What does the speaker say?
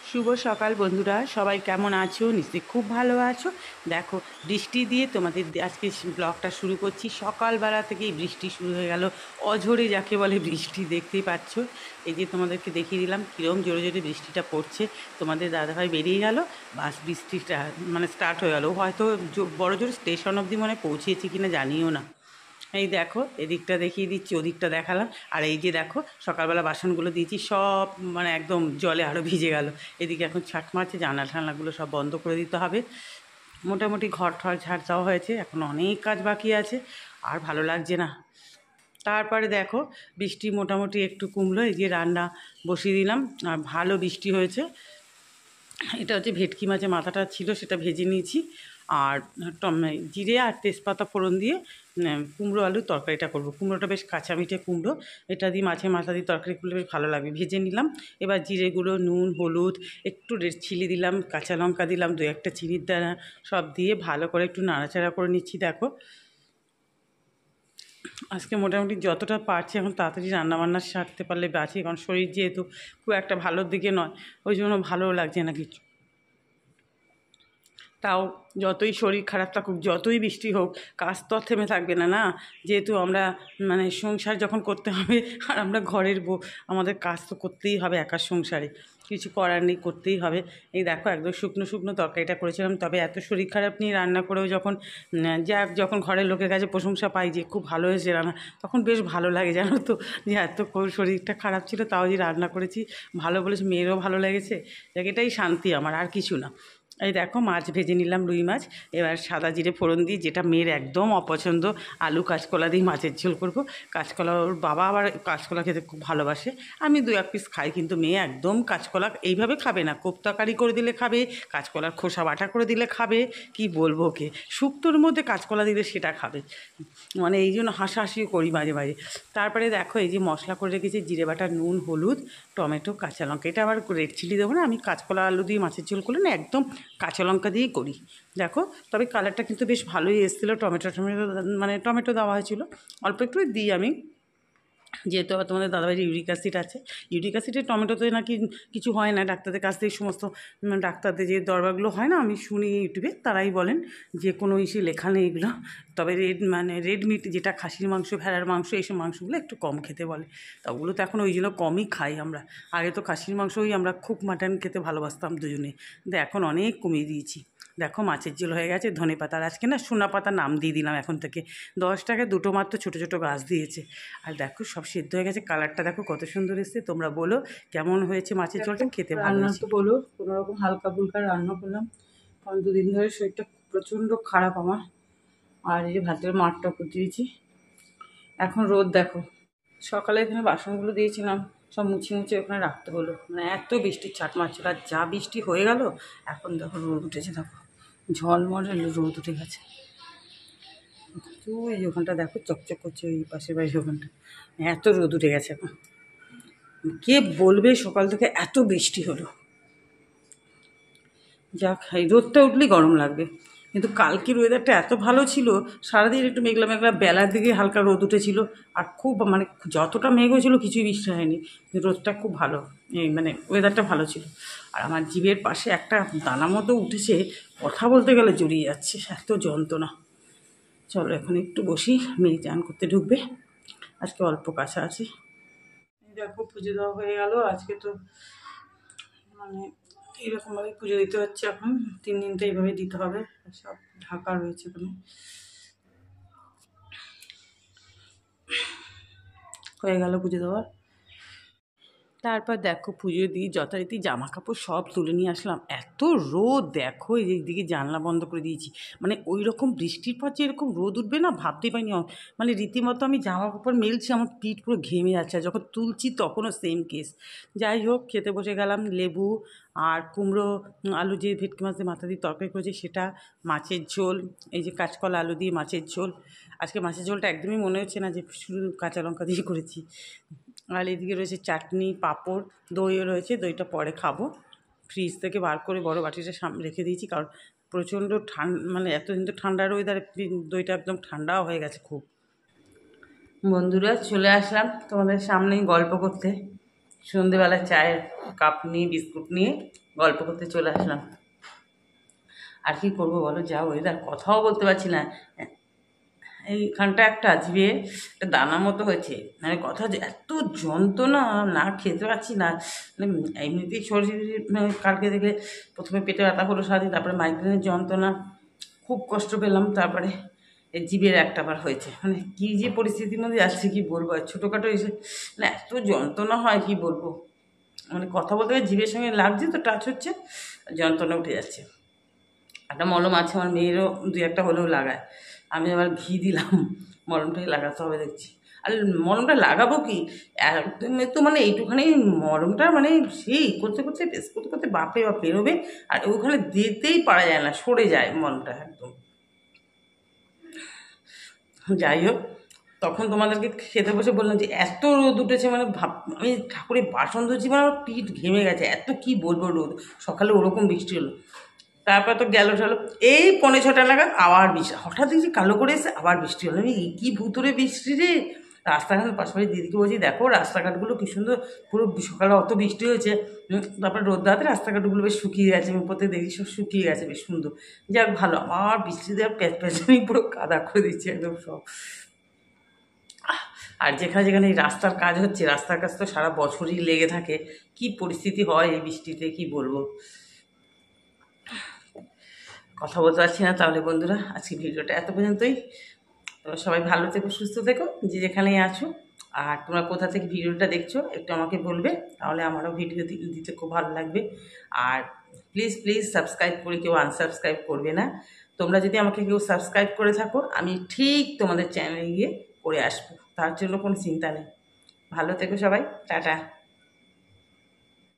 শুভ সকাল বন্ধুরা, সবাই কেমন আছো? নিশ্চয়ই খুব ভালো আছো। দেখো, বৃষ্টি দিয়ে তোমাদের আজকে ব্লগটা শুরু করছি। সকালবেলা থেকেই বৃষ্টি শুরু হয়ে গেল, অঝোরে যাকে বলে বৃষ্টি, দেখতেই পাচ্ছ। এই যে তোমাদেরকে দেখিয়ে দিলাম কীরকম জোরে জোরে বৃষ্টিটা পড়ছে। তোমাদের দাদাভাই বেরিয়ে গেল, বাস বৃষ্টিটা মানে স্টার্ট হয়ে গেল। হয়তো বড় জোর স্টেশন অবধি মনে পৌঁছেছি কিনা জানিও না। এই দেখো, এদিকটা দেখিয়ে দিচ্ছি, ওদিকটা দেখালাম। আর এই যে দেখো, সকালবেলা বাসনগুলো দিয়েছি, সব মানে একদম জলে আরও ভিজে গেল। এদিকে এখন ছাট মারছে, জানলা ঠান্নাগুলো সব বন্ধ করে দিতে হবে। মোটামুটি ঘর ঠর ঝাড় দেওয়া হয়েছে, এখন অনেক কাজ বাকি আছে, আর ভালো লাগছে না। তারপরে দেখো, বৃষ্টি মোটামুটি একটু কমলো, এই যে রান্না বসিয়ে দিলাম। আর ভালো বৃষ্টি হয়েছে। এটা হচ্ছে ভেটকি মাছের মাথাটা ছিল, সেটা ভেজে নিয়েছি। আর জিরে আর তেজপাতা ফোড়ন দিয়ে কুমড়ো আলুর তরকারিটা করব। কুমড়োটা বেশ কাঁচা মিঠে কুমড়ো, এটা দিয়ে মাছের মাথা দিয়ে তরকারি করলে বেশ ভালো লাগবে। ভেজে নিলাম। এবার জিরে গুঁড়ো, নুন, হলুদ, একটু রেড চিলি দিলাম, কাঁচা লঙ্কা দিলাম, দু একটা চিনির দানা, সব দিয়ে ভালো করে একটু নাড়াচাড়া করে নিচ্ছি। দেখো, আজকে মোটামুটি যতটা পারছি এখন তাড়াতাড়ি রান্নাবান্না সারতে পারলে বাঁচি, কারণ শরীর যেহেতু খুব একটা ভালোর দিকে নয়, ওই জন্য ভালোও লাগছে না কিছু। তাও যতই শরীর খারাপ থাকুক, যতই বৃষ্টি হোক, কাজ তো আর থেমে থাকবে না, না? যেহেতু আমরা মানে সংসার যখন করতে হবে, আর আমরা ঘরের বউ, আমাদের কাজ তো করতেই হবে একার সংসারে, কিছু করার নেই, করতেই হবে। এই দেখো, একদম শুকনো শুকনো তরকারিটা করেছিলাম। তবে এত শরীর খারাপ নিয়ে রান্না করেও যখন যখন ঘরের লোকের কাছে প্রশংসা পাই যে খুব ভালো হয়েছে রান্না, তখন বেশ ভালো লাগে, জানো তো, যে এত শরীরটা খারাপ ছিল তাও যে রান্না করেছি, ভালো বলেছি, মেয়েরও ভালো লেগেছে। এটাই শান্তি আমার, আর কিছু না। এই দেখো, মাছ ভেজে নিলাম, রুই মাছ। এবার সাদা জিরে ফোড়ন দিয়ে, যেটা মেয়ের একদম অপছন্দ, আলু কাঁচকলা দিয়ে মাছের ঝোল করব। কাঁচকলা, ওর বাবা আবার কাঁচকলা খেতে খুব ভালোবাসে, আমি দু এক পিস খাই, কিন্তু মেয়ে একদম কাঁচকলা এইভাবে খাবে না। কোপ্তাকারি করে দিলে খাবে, কাঁচকলার খোসা বাটা করে দিলে খাবে, কি বলবো ওকে, শুক্তোর মধ্যে কাঁচকলা দিলে সেটা খাবে। মানে এই জন্য হাসাহাসিও করি মাঝে মাঝে। তারপরে দেখো, এই যে মশলা করে রেখেছি, জিরে বাটা, নুন, হলুদ, টমেটো, কাঁচা লঙ্কা। এটা আবার রেড চিলি দেবো না, আমি কাঁচকলা আলু দিয়ে মাছের ঝোল করলে না একদম কাঁচা লঙ্কা দিয়েই করি। দেখো, তবে কালারটা কিন্তু বেশ ভালোই এসেছিলো। টমেটো মানে টমেটো দেওয়া হয়েছিল, অল্প একটু দিই আমি, যেহেতু আবার তোমাদের দাদাবাড়ির ইউরিক অ্যাসিড আছে। ইউরিক অ্যাসিডে টমেটোতে নাকি কিছু হয় না, ডাক্তারদের কাছ থেকে সমস্ত ডাক্তারদের যে দরবারগুলো হয় না, আমি শুনি ইউটিউবে, তারাই বলেন যে কোনো ইসে লেখা নেই এগুলো। তবে রেড মিট, যেটা খাসির মাংস, ভেড়ার মাংস, এইসব মাংসগুলো একটু কম খেতে বলে। তা ওগুলো তো এখন ওই জন্য কমই খাই আমরা। আগে তো খাসির মাংসই আমরা খুব মাটন খেতে ভালোবাসতাম দুজনে, কিন্তু এখন অনেক কমিয়ে দিয়েছি। দেখো, মাছের ঝোল হয়ে গেছে। ধনে পাতার, আজকে না সোনা পাতা নাম দিয়ে দিলাম এখন থেকে। 10 টাকায় দুটো মাত্র ছোটো ছোটো গাছ দিয়েছে। আর দেখো, সব সিদ্ধ হয়ে গেছে, কালারটা দেখো কত সুন্দর এসেছে। তোমরা বলো কেমন হয়েছে মাছের ঝোলটা, খেতে ভালো হয়েছে তো বলো। কোনোরকম হালকা ফুলকা রান্না করলাম, কারণ দুদিন ধরে শরীরটা প্রচণ্ড খারাপ আমার। আর এই যে ভাতের মাঠটা দিয়েছি, এখন রোদ দেখো। সকালে এখানে বাসনগুলো দিয়েছিলাম, সব মুছে মুছে ওখানে রাখতে হলো, মানে এত বৃষ্টির ছাট মারছিল। আর যা বৃষ্টি হয়ে গেল, এখন দেখো রোদ উঠেছে, দেখো ঝলমলে রোদ উঠে গেছে। তো এই ওখানটা দেখো চকচক করছে, ওই পাশের বাড়ির ওখানটা, এত রোদ উঠে গেছে এখন। কে বলবে সকাল থেকে এত বৃষ্টি হলো। যাক, এই রোদটা উঠলেই গরম লাগবে। কিন্তু কালকের ওয়েদারটা এত ভালো ছিল, সারাদিন একটু মেঘলা মেঘলা, বেলার দিকে হালকা রোদ উঠেছিল। আর খুব মানে যতটা মেঘ হয়েছিল কিছুই বৃষ্টি হয়নি, রোদটা খুব ভালো, এই মানে ওয়েদারটা ভালো ছিল। আর আমার জিভের পাশে একটা দানা মতো উঠেছে, কথা বলতে গেলে জড়িয়ে যাচ্ছে, এত যন্ত্রণা। চলো এখন একটু বসি, মেয়ে চান করতে ঢুকবে, আজকে অল্প কাছে আছে। দেখো, পুজো দেওয়া হয়ে গেল। আজকে তো মানে এইরকমভাবে পুজো দিতে হচ্ছে এখন, 3 দিন তো এইভাবে দিতে হবে। সব ঢাকা রয়েছে এখানে, হয়ে গেল পুজো দেওয়ার। তারপর দেখো, পুজো দিই যথারীতি জামা কাপড় সব তুলে নিয়ে আসলাম। এত রোদ দেখো, এইদিকে জানলা বন্ধ করে দিয়েছি, মানে ওই রকম বৃষ্টির পর যে এরকম রোদ উঠবে না ভাবতে পারিনি। মানে রীতিমতো আমি জামা কাপড় মেলছি, আমার পিঠ পুরো ঘেমে যাচ্ছে, আর যখন তুলছি তখনও সেম কেস। যাই হোক, খেতে বসে গেলাম। লেবু আর কুমড়ো আলু, যে ভেটকি মাছ দিয়ে মাথা দিয়ে তরকারি করেছি সেটা, মাছের ঝোল, এই যে কাঁচকলা আলু দিয়ে মাছের ঝোল। আজকে মাছের ঝোলটা একদমই মনে হচ্ছে না যে শুধু কাঁচা লঙ্কা দিয়ে করেছি। আর এদিকে রয়েছে চাটনি, পাঁপড়, দইও রয়েছে, দইটা পরে খাবো। ফ্রিজ থেকে বার করে বড় বাটিটা সামনে রেখে দিয়েছি, কারণ প্রচণ্ড মানে এতদিন তো ঠান্ডার ওয়েদারে দইটা একদম ঠান্ডাও হয়ে গেছে খুব। বন্ধুরা, চলে আসলাম তোমাদের সামনেই গল্প করতে। সন্ধেবেলা চায়ের কাপ নিয়ে বিস্কুট নিয়ে গল্প করতে চলে আসলাম। আর কি করবো বলো, যা ওয়েদার, কথাও বলতে পারছি না। এইখানটা একটা জিভে একটা দানা মতো হয়েছে, মানে কথা যে এত যন্ত্রণা, না খেতে পারছি না। মানে এমনিতেই শরীর, মানে কালকে থেকে প্রথমে পেটে ব্যথা হলো সারাদিন, তারপরে মাইগ্রেনের যন্ত্রণা, খুব কষ্ট পেলাম। তারপরে এই জিভের একটা বার হয়েছে, মানে কী যে পরিস্থিতির মধ্যে যাচ্ছে কি বলবো। আর ছোটোখাটো এসে মানে এত যন্ত্রণা হয় কি বলবো, মানে কথা বলতে গেলে জিভের সঙ্গে লাগছে তো, টাচ হচ্ছে, যন্ত্রণা উঠে যাচ্ছে। একটা মলম আছে, আমার মেয়েরও দুই একটা হলেও লাগায়, আমি আবার ঘি দিলাম, মলমটাই লাগাতে হবে দেখছি। আর মলমটা লাগাবো কি, একদম তো মানে এইটুখানি মলমটা মানে সেই করতে করতে পেস করতে করতে বাপে বা বেরোবে, আর ওখানে দিতেই পারা যায় না, সরে যায় মলমটা একদম। যাই হোক, তখন তোমাদেরকে খেতে বসে বললাম যে এত রোদ উঠেছে, মানে আমি ঠাকুরের বাসন ধুচ্ছি, মানে আমার পিঠ ঘেমে গেছে, এত কি বলবো রোদ। সকালে ওরকম বৃষ্টি হলো, তারপর তো গেল চলো, এই 5:45 নাগাদ আবার বৃষ্টি, হঠাৎ দেখছি কালো করে এসে আবার বৃষ্টি হলো। আমি কী ভুতুরে বৃষ্টি রে। রাস্তাঘাট পাশাপাশি দিদিকে বলছি, দেখো রাস্তাঘাটগুলো কী সুন্দর, পুরো সকালে অত বৃষ্টি হয়েছে, তারপরে রোদ্দাতে রাস্তাঘাটগুলো বেশ শুকিয়ে গেছে, আমি প্রত্যেক দেখি সব শুকিয়ে গেছে, বেশ সুন্দর। যাক ভালো, আবার বৃষ্টি দেওয়ার প্যাঁচানি পুরো কাদা করে দিচ্ছে একদম সব। আর যেখানে যেখানে এই রাস্তার কাজ হচ্ছে, রাস্তার কাজ তো সারা বছরই লেগে থাকে, কি পরিস্থিতি হয় এই বৃষ্টিতে কি বলবো। কথা বলতে পারছি না। তাহলে বন্ধুরা, আজকে ভিডিওটা এত পর্যন্তই। তোমরা সবাই ভালো থেকো, সুস্থ থেকো, যে যেখানেই আছো। আর তোমরা কোথা থেকে ভিডিওটা দেখছো একটু আমাকে বলবে, তাহলে আমারও ভিডিও দিতে খুব ভালো লাগবে। আর প্লিজ প্লিজ সাবস্ক্রাইব করে কেউ আনসাবস্ক্রাইব করবে না। তোমরা যদি আমাকে কেউ সাবস্ক্রাইব করে থাকো, আমি ঠিক তোমাদের চ্যানেলে গিয়ে করে আসবো, তার জন্য কোনো চিন্তা নেই। ভালো থেকো সবাই, টাটা।